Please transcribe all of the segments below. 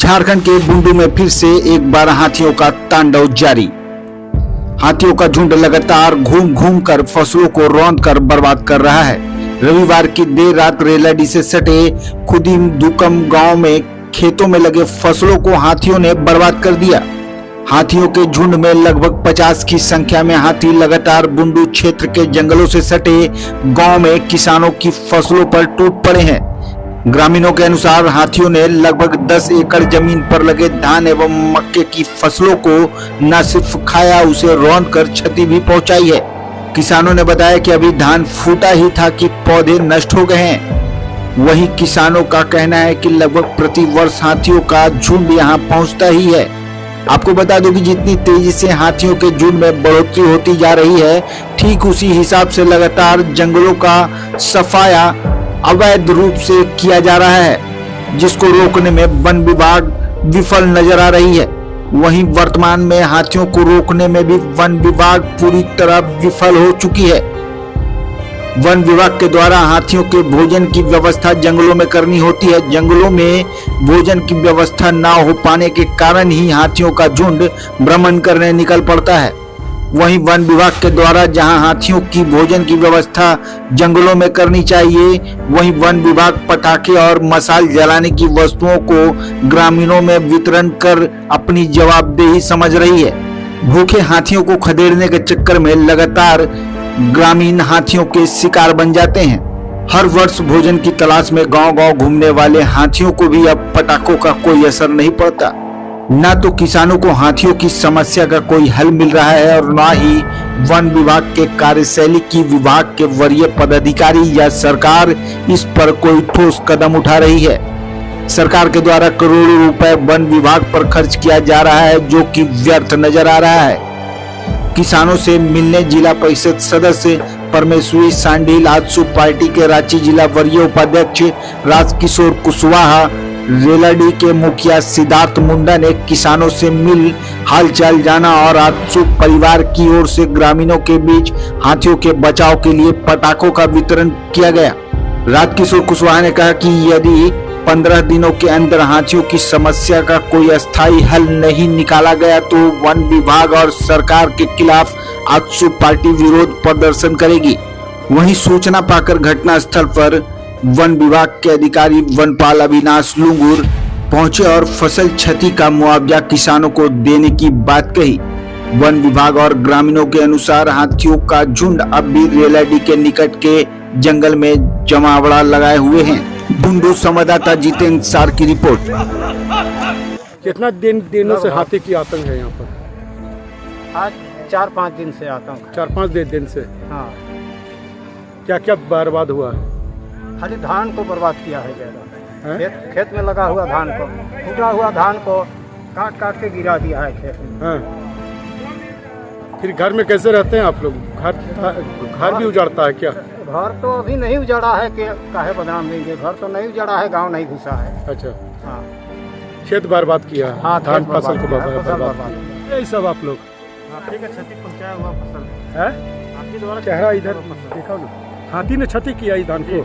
झारखंड के बुंडू में फिर से एक बार हाथियों का तांडव जारी। हाथियों का झुंड लगातार घूम घूम कर फसलों को रौंद कर बर्बाद कर रहा है। रविवार की देर रात रेलाडी से सटे खुदीम दुकम गांव में खेतों में लगे फसलों को हाथियों ने बर्बाद कर दिया। हाथियों के झुंड में लगभग 50 की संख्या में हाथी लगातार बुंडू क्षेत्र के जंगलों से सटे गांव में किसानों की फसलों पर टूट पड़े हैं। ग्रामीणों के अनुसार हाथियों ने लगभग 10 एकड़ जमीन पर लगे धान एवं मक्के की फसलों को न सिर्फ खाया, उसे रौंद कर क्षति भी पहुंचाई है। किसानों ने बताया कि अभी धान फूटा ही था कि पौधे नष्ट हो गए हैं। वहीं किसानों का कहना है कि लगभग प्रति वर्ष हाथियों का झुंड यहां पहुंचता ही है। आपको बता दूं कि जितनी तेजी से हाथियों के झुंड में बढ़ोतरी होती जा रही है, ठीक उसी हिसाब से लगातार जंगलों का सफाया अवैध रूप से किया जा रहा है, जिसको रोकने में वन विभाग विफल नजर आ रही है। वहीं वर्तमान में हाथियों को रोकने में भी वन विभाग पूरी तरह विफल हो चुकी है। वन विभाग के द्वारा हाथियों के भोजन की व्यवस्था जंगलों में करनी होती है। जंगलों में भोजन की व्यवस्था न हो पाने के कारण ही हाथियों का झुंड भ्रमण करने निकल पड़ता है। वहीं वन विभाग के द्वारा जहां हाथियों की भोजन की व्यवस्था जंगलों में करनी चाहिए, वहीं वन विभाग पटाखे और मसाल जलाने की वस्तुओं को ग्रामीणों में वितरण कर अपनी जवाबदेही समझ रही है। भूखे हाथियों को खदेड़ने के चक्कर में लगातार ग्रामीण हाथियों के शिकार बन जाते हैं। हर वर्ष भोजन की तलाश में गांव-गांव घूमने वाले हाथियों को भी अब पटाखों का कोई असर नहीं पड़ता। न तो किसानों को हाथियों की समस्या का कोई हल मिल रहा है और न ही वन विभाग के कार्यशैली की विभाग के वरीय पदाधिकारी या सरकार इस पर कोई ठोस कदम उठा रही है। सरकार के द्वारा करोड़ों रुपए वन विभाग पर खर्च किया जा रहा है, जो कि व्यर्थ नजर आ रहा है। किसानों से मिलने जिला परिषद सदस्य परमेश्वरी सांडील, आजसू पार्टी के रांची जिला वरीय उपाध्यक्ष राजकिशोर कुशवाहा, रेलाडी के मुखिया सिद्धार्थ मुंडा ने किसानों से मिल हालचाल जाना और आजसू परिवार की ओर से ग्रामीणों के बीच हाथियों के बचाव के लिए पटाखों का वितरण किया गया। राजकिशोर कुशवाहा ने कहा कि यदि 15 दिनों के अंदर हाथियों की समस्या का कोई अस्थायी हल नहीं निकाला गया तो वन विभाग और सरकार के खिलाफ आजसू पार्टी विरोध प्रदर्शन करेगी। वहीं सूचना पाकर घटनास्थल पर वन विभाग के अधिकारी वनपाल अविनाश लुंगुर पहुंचे और फसल क्षति का मुआवजा किसानों को देने की बात कही। वन विभाग और ग्रामीणों के अनुसार हाथियों का झुंड अब भी रेलाडी के निकट के जंगल में जमावड़ा लगाए हुए हैं। बुंडू संवाददाता जितेंद्र सार की रिपोर्ट। कितना दिनों से हाथी की आतंक है यहाँ पर? आज 4-5 दिन से आतंक। 4-5 दिन से। हाँ, क्या क्या बर्बाद हुआ है? खाली धान को बर्बाद किया है ज़्यादा। खेत में लगा हुआ धान को, फूटा हुआ धान को काट काट के गिरा दिया है खेत में। हाँ। फिर घर में कैसे रहते हैं आप लोग? घर भी उजाड़ता है क्या? घर तो अभी नहीं उजाड़ा है कि काहे बदनाम देंगे। घर तो नहीं उजाड़ा है, गांव नहीं घुसा है। अच्छा। हाँ, खेत बर्बाद किया है। हाँ, धान फसल को बर्बाद। यही सब आप लोग हाथी का क्षति पहुँचाया हुआ फसल है। हाथी द्वारा चेहरा इधर देखा ना, हाथी ने क्षति किया इस धान को।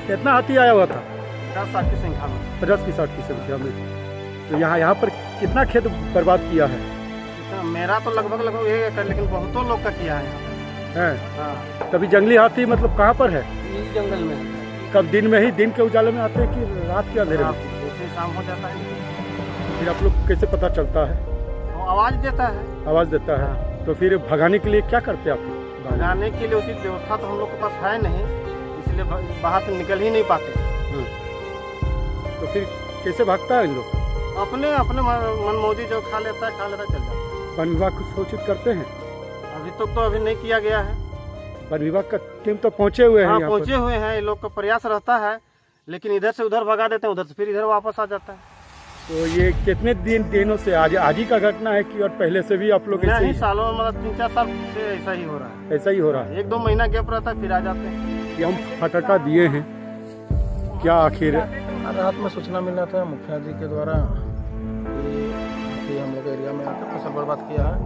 कितना हाथी आया हुआ था? 50-60 की संख्या में। 50 की 60 की संख्या में। तो यहाँ पर कितना खेत बर्बाद किया है? मेरा तो लगभग 1 एकड़, लेकिन बहुतों लोग का किया है। हाँ। तभी जंगली हाथी मतलब कहाँ पर है? इस जंगल में। कब दिन में ही, दिन के उजाले में आते हैं कि रात के अंधेरे में? दूसरी शाम हो जाता है। फिर आप लोग कैसे पता चलता है? वो आवाज़ देता है। आवाज़ देता है। तो फिर भगाने के लिए क्या करते हैं आप लोग? भगाने के लिए उचित व्यवस्था तो हम लोग के पास है नहीं, इसलिए बाहर से निकल ही नहीं पाते। तो फिर कैसे भागता है इन लोग? अपने मनमौजी जो खा लेता है चल जाता है। वन विभाग को सूचित करते हैं? अभी तक तो अभी नहीं किया गया है। वन विभाग का टीम तो पहुंचे हुए हैं? हाँ, पहुंचे हुए हैं। ये लोग का प्रयास रहता है, लेकिन इधर से उधर भगा देते हैं, उधर से फिर इधर वापस आ जाता है। तो ये कितने दिनों से आज ही का घटना है कि और पहले से भी आप लोग ऐसे ही? सालों मतलब 3-4 साल से ऐसा ही हो रहा है। ऐसा ही हो रहा है। 1-2 महीना गैप रहता है, फिर आ जाते हैं। ये हम फटाखा दिए हैं, क्या आखिर? रात में सूचना मिला था मुखिया जी के द्वारा कि हम लोग एरिया में आकर फसल बर्बाद किया है।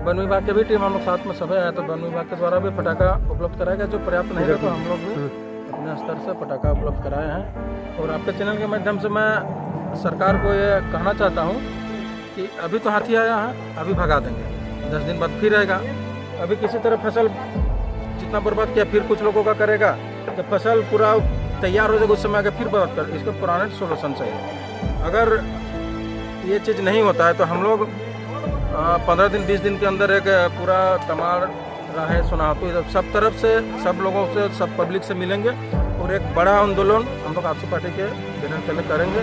वन विभाग के भी टीम हम लोग साथ में सभी आया, तो वन विभाग के द्वारा भी पटाखा उपलब्ध कराएगा। जो पर्याप्त नहीं है तो हम लोग भी अपने स्तर से पटाखा उपलब्ध कराए हैं। और आपके चैनल के माध्यम से मैं सरकार को ये कहना चाहता हूँ कि अभी तो हाथी आया है, अभी भगा देंगे, 10 दिन बाद फिर आएगा। अभी किसी तरह फसल जितना बर्बाद किया फिर कुछ लोगों का करेगा, जब फसल पूरा तैयार हो जाएगा उस समय आगे फिर बर्बाद कर। इसका परमानेंट सोल्यूशन चाहिए। अगर ये चीज़ नहीं होता है तो हम लोग 15 दिन 20 दिन के अंदर एक पूरा तमाड़ राहे सुनातो सब तरफ से, सब लोगों से, सब पब्लिक से मिलेंगे और एक बड़ा आंदोलन हम लोग आपसी पार्टी के बैनर तले करेंगे।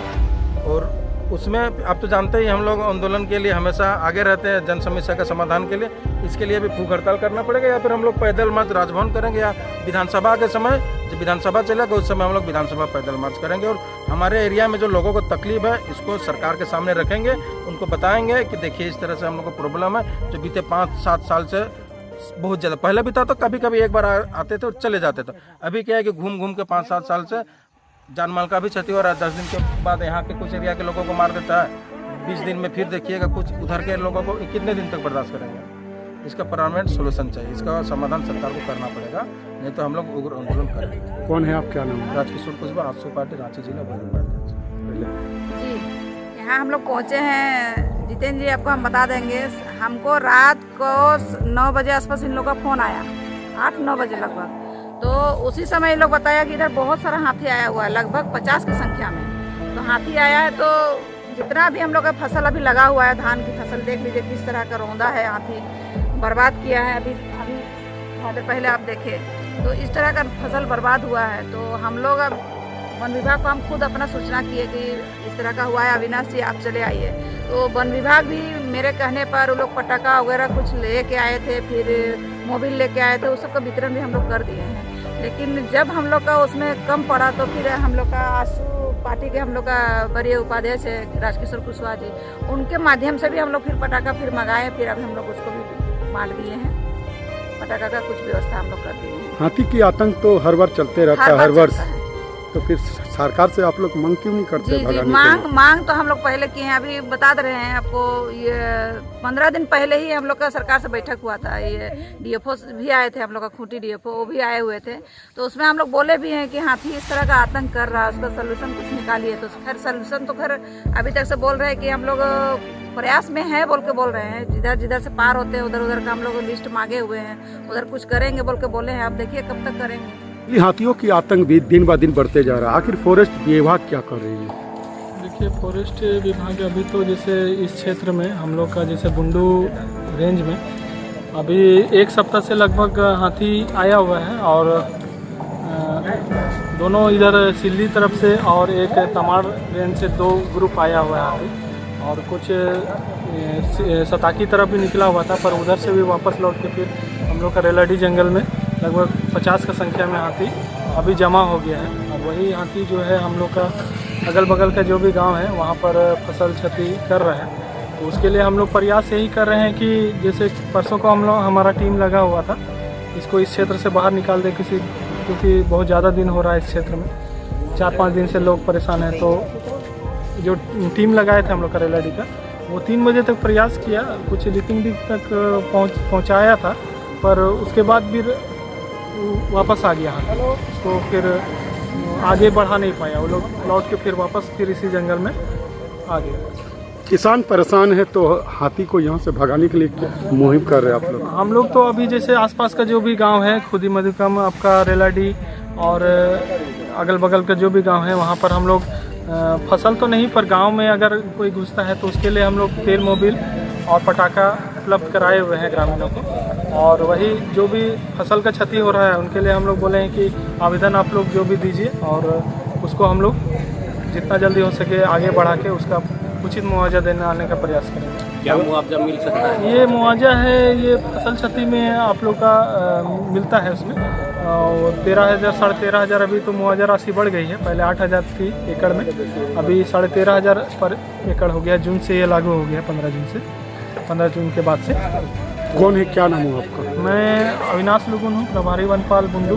और उसमें आप तो जानते ही हम लोग आंदोलन के लिए हमेशा आगे रहते हैं, जन समस्या के समाधान के लिए। इसके लिए भी भूख हड़ताल करना पड़ेगा या फिर हम लोग पैदल मार्च राजभवन करेंगे, या विधानसभा के समय जब विधानसभा चलेगा उस समय हम लोग विधानसभा पैदल मार्च करेंगे। और हमारे एरिया में जो लोगों को तकलीफ है इसको सरकार के सामने रखेंगे, उनको बताएंगे कि देखिए इस तरह से हम लोग को प्रॉब्लम है। जो बीते 5-7 साल से बहुत ज़्यादा, पहले भी था तो कभी कभी एक बार आते थे और चले जाते थे। अभी क्या है कि घूम घूम के 5-7 साल से जान माल का भी क्षति हो रहा है। 10 दिन के बाद यहाँ के कुछ एरिया के लोगों को मार देता है, 20 दिन में फिर देखिएगा कुछ उधर के लोगों को। कितने दिन तक बर्दाश्त करेंगे? इसका परमानेंट सोल्यूशन चाहिए, इसका समाधान सरकार को करना पड़ेगा, नहीं तो हम लोग उग्र आंदोलन करेंगे। कौन है आप, क्या नाम है? राजकिशोर कुशवाहा, आपसी पार्टी, रांची जिला भाजपा। जी, यहाँ हम लोग पहुँचे हैं। जितेंद्र जी आपको हम बता देंगे, हमको रात को 9 बजे आसपास इन लोग का फ़ोन आया, 8-9 बजे लगभग। तो उसी समय ये लोग बताया कि इधर बहुत सारा हाथी आया हुआ है, लगभग 50 की संख्या में। तो हाथी आया है तो जितना भी हम लोग का फसल अभी लगा हुआ है, धान की फसल देख लीजिए किस तरह का रौंदा है, हाथी बर्बाद किया है। अभी थोड़ी देर पहले आप देखे तो इस तरह का फसल बर्बाद हुआ है। तो हम लोग अब वन विभाग को हम खुद अपना सूचना किए कि इस तरह का हुआ है, अविनाश जी आप चले आइए। तो वन विभाग भी मेरे कहने पर वो लोग पटाखा वगैरह कुछ लेके आए थे, फिर मोबिल लेके आए थे, उस सब का वितरण भी हम लोग कर दिए हैं। लेकिन जब हम लोग का उसमें कम पड़ा तो फिर हम लोग का आंसू पार्टी के हम लोग का वरीय उपाध्यक्ष है राजकिशोर कुशवाहा जी, उनके माध्यम से भी हम लोग फिर पटाखा फिर मंगाए, फिर अब हम लोग उसको भी बांट दिए हैं। पटाखा का कुछ व्यवस्था हम लोग कर दिए हैं। हाथी की आतंक तो हर बार चलते रहता है, हर वर्ष। तो फिर सरकार से आप लोग मांग क्यों नहीं करते? जी, मांग तो हम लोग पहले किए हैं। अभी बता दे रहे हैं आपको, ये 15 दिन पहले ही हम लोग का सरकार से बैठक हुआ था। ये डीएफओ भी आए थे, हम लोग का खूंटी डीएफओ, वो भी आए हुए थे। तो उसमें हम लोग बोले भी हैं कि हाथी इस तरह का आतंक कर रहा है, उसका सोल्यूशन कुछ निकालिए। तो खैर सोल्यूशन तो खैर अभी तक से बोल रहे हैं कि हम लोग प्रयास में है बोल के बोल रहे हैं। जिधर जिधर से पार होते हैं उधर उधर का हम लोग लिस्ट मांगे हुए हैं, उधर कुछ करेंगे बोल के बोले हैं। अब देखिए कब तक करेंगे। हाथियों की आतंक भी दिन ब दिन बढ़ते जा रहा है, आखिर फॉरेस्ट विभाग क्या कर रही है? देखिए, फॉरेस्ट विभाग अभी तो जैसे इस क्षेत्र में हम लोग का जैसे बुंडू रेंज में अभी 1 सप्ताह से लगभग हाथी आया हुआ है। और दोनों इधर सिल्ली तरफ से और एक तमाड़ रेंज से 2 ग्रुप आया हुआ है हाथी, और कुछ सताकी तरफ भी निकला हुआ था, पर उधर से भी वापस लौट के फिर हम लोग का रेलाडी जंगल में लगभग 50 की संख्या में हाथी अभी जमा हो गया है। और वही हाथी जो है हम लोग का अगल बगल का जो भी गांव है वहाँ पर फसल क्षति कर रहे हैं। तो उसके लिए हम लोग प्रयास यही कर रहे हैं कि जैसे परसों को हमारा टीम लगा हुआ था, इसको इस क्षेत्र से बाहर निकाल दे क्योंकि बहुत ज़्यादा दिन हो रहा है इस क्षेत्र में, 4-5 दिन से लोग परेशान हैं। तो जो टीम लगाए थे हम लोग का रेलाडी का, वो 3 बजे तक प्रयास किया, कुछ लिटिंग तक पहुँचाया था, पर उसके बाद फिर वापस आ गया हाथी। उसको फिर आगे बढ़ा नहीं पाया, वो लोग लौट के फिर वापस फिर इसी जंगल में आ गए। किसान परेशान है तो हाथी को यहाँ से भगाने के लिए क्या मुहिम कर रहे हैं आप लोग? हम लोग तो अभी जैसे आसपास का जो भी गांव है, खुदी मधुकम, आपका रेलाडी और अगल बगल का जो भी गांव है, वहाँ पर हम लोग फसल तो नहीं, पर गांव में अगर कोई घुसता है तो उसके लिए हम लोग तेल मोबिल और पटाखा उपलब्ध कराए हुए हैं ग्रामीणों को। और वही जो भी फसल का क्षति हो रहा है उनके लिए हम लोग बोले हैं कि आवेदन आप लोग जो भी दीजिए, और उसको हम लोग जितना जल्दी हो सके आगे बढ़ा के उसका उचित मुआवजा देने आने का प्रयास करेंगे। क्या मुआवजा मिल सकता है? ये मुआवजा है, ये फसल क्षति में आप लोग का मिलता है उसमें, और 13,000 साढ़े 13,000 अभी तो मुआवजा राशि बढ़ गई है। पहले 8,000 थी एकड़ में, अभी 13,500 पर एकड़ हो गया। जून से ये लागू हो गया, 15 जून के बाद से। कौन है, क्या नाम है आपका? मैं अविनाश लुगुन हूँ, प्रभारी वनपाल बुंडू।